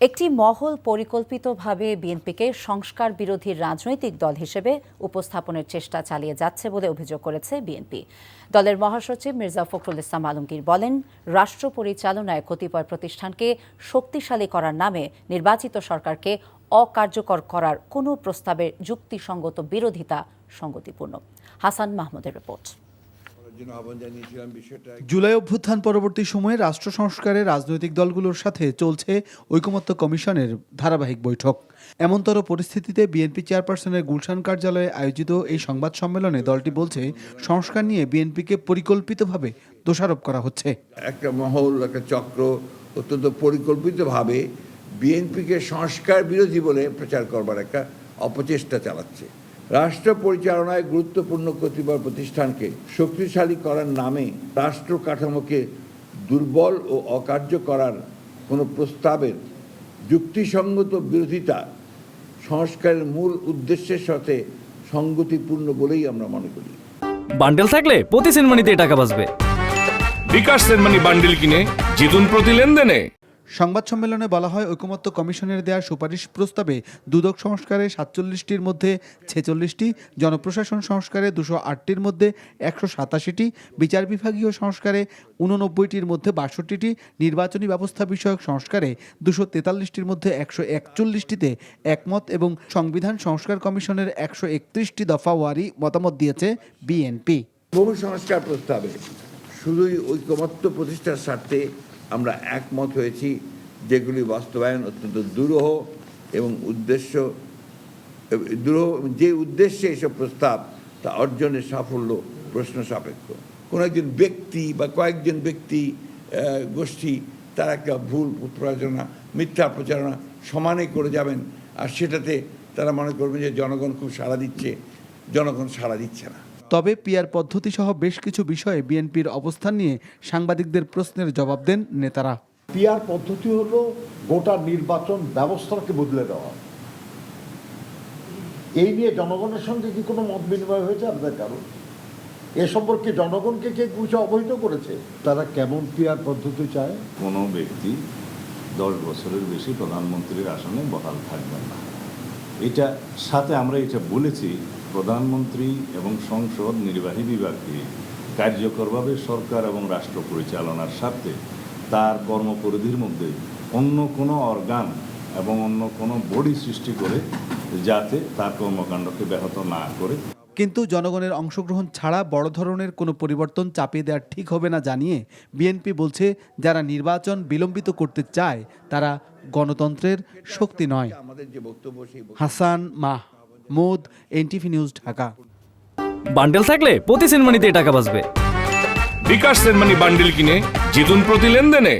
একটি মহল পরিকল্পিতভাবে বিএনপিকে সংস্কার বিরোধী রাজনৈতিক দল হিসেবে উপস্থাপনের চেষ্টা চালিয়ে যাচ্ছে বলে অভিযোগ করেছে বিএনপি। দলের মহাসচিব মির্জা ফখরুল ইসলাম আলমগীর বলেন, রাষ্ট্র পরিচালনায় কতিপয় প্রতিষ্ঠানকে শক্তিশালী করার নামে নির্বাচিত সরকারকে অকার্যকর করার কোনো প্রস্তাবের যুক্তিসঙ্গত বিরোধিতা সঙ্গতিপূর্ণ। হাসান মাহমুদের রিপোর্ট। জুলাই অভ্যুত্থান পরবর্তী সময়ে রাষ্ট্র সংস্কারে রাজনৈতিক দলগুলোর সাথে চলছে ঐকমত্য কমিশনের ধারাবাহিক বৈঠক। এমনতর পরিস্থিতিতে বিএনপি চেয়ারপারসনের গুলশান কার্যালয়ে আয়োজিত এই সংবাদ সম্মেলনে দলটি বলছে, সংস্কার নিয়ে বিএনপিকে পরিকল্পিতভাবে দোষারোপ করা হচ্ছে। একটা মহল, একটা চক্র অত্যন্ত পরিকল্পিতভাবে বিএনপিকে সংস্কার বিরোধী বলে প্রচার করবার একটা অপচেষ্টা চালাচ্ছে। রাষ্ট্র পরিচালনায় গুরুত্বপূর্ণ কতিপয় প্রতিষ্ঠানকে শক্তিশালী করার নামে রাষ্ট্র কাঠামোকে দুর্বল ও অকার্য করার কোনো প্রস্তাবের যুক্তিসঙ্গত বিরোধিতা সংস্কারের মূল উদ্দেশ্যের সাথে সঙ্গতিপূর্ণ বলেই আমরা মনে করি। বান্ডেল থাকলে প্রতি সেনমানিতে টাকা বাঁচবে। বিকাশ সেনমানি বান্ডেল কিনে জিতুন প্রতি লেনদেনে। সংবাদ সম্মেলনে বলা হয়, ঐকমত্য কমিশনের দেওয়া সুপারিশ প্রস্তাবে দুদক সংস্কারে 47টির মধ্যে 46টি, জনপ্রশাসন সংস্কারে 208টির মধ্যে 187টি, বিচার বিভাগীয় সংস্কারে 89টির মধ্যে 62টি, নির্বাচনী ব্যবস্থা বিষয়ক সংস্কারে 243টির মধ্যে 141টিতে একমত এবং সংবিধান সংস্কার কমিশনের 131টি দফা ওয়ারি মতামত দিয়েছে বিএনপি। বহু সংস্কার প্রস্তাবে শুধুই ঐকমত্য প্রতিষ্ঠার স্বার্থে আমরা একমত হয়েছি, যেগুলি বাস্তবায়ন অত্যন্ত দুরূহ এবং যে উদ্দেশ্যে এসব প্রস্তাব তা অর্জনের সাফল্য প্রশ্ন সাপেক্ষ। কোনো একজন ব্যক্তি বা কয়েকজন ব্যক্তি গোষ্ঠী তারা একটা ভুল প্রচারণা, মিথ্যা প্রচারণা সমানে করে যাবেন, আর সেটাতে তারা মনে করবেন যে জনগণ খুব সাড়া দিচ্ছে। জনগণ সাড়া দিচ্ছে না। তবে পিআর পদ্ধতি সহ বেশ কিছু বিষয়ে বিএনপির অবস্থান নিয়ে সাংবাদিকদের প্রশ্নের জবাব দেন নেতারা। পিআর পদ্ধতি হলো গোটা নির্বাচন ব্যবস্থাকে বদলে দেওয়া। এই নিয়ে জনগণের সঙ্গে কি কোনো মত বিনিময় হয়েছে আপনাদের কারণ? এ সম্পর্কে জনগণকে কে কিছু অবহিত করেছে? তারা কেমন পিআর পদ্ধতি চায়? কোনো ব্যক্তি 10 বছরের বেশি প্রধানমন্ত্রীর আসনে বহাল থাকবেন না। এটা সাথে আমরা এটা বলেছি, প্রধানমন্ত্রী এবং সংসদ নির্বাহী বিভাগকে কার্যকরভাবে সরকার এবং রাষ্ট্র পরিচালনার স্বার্থে তার কর্মপরিধির মধ্যে অন্য কোনো অর্গান এবং অন্য কোনো বডি সৃষ্টি করে যাতে তার কর্মকাণ্ডকে ব্যাহত না করে। কিন্তু জনগণের অংশগ্রহণ ছাড়া বড় ধরনের কোনো পরিবর্তন চাপিয়ে দেওয়া ঠিক হবে না জানিয়ে বিএনপি বলছে, যারা নির্বাচন বিলম্বিত করতে চায় তারা গণতন্ত্রের শক্তি নয়। Hasan Mahmud, NTV news, Dhaka. Bundle থাকলে প্রতি সেনমানিতে টাকা বাঁচবে। বিকাশ সেনমানি বান্ডেল কিনে জিতুন প্রতি লেনদেনে।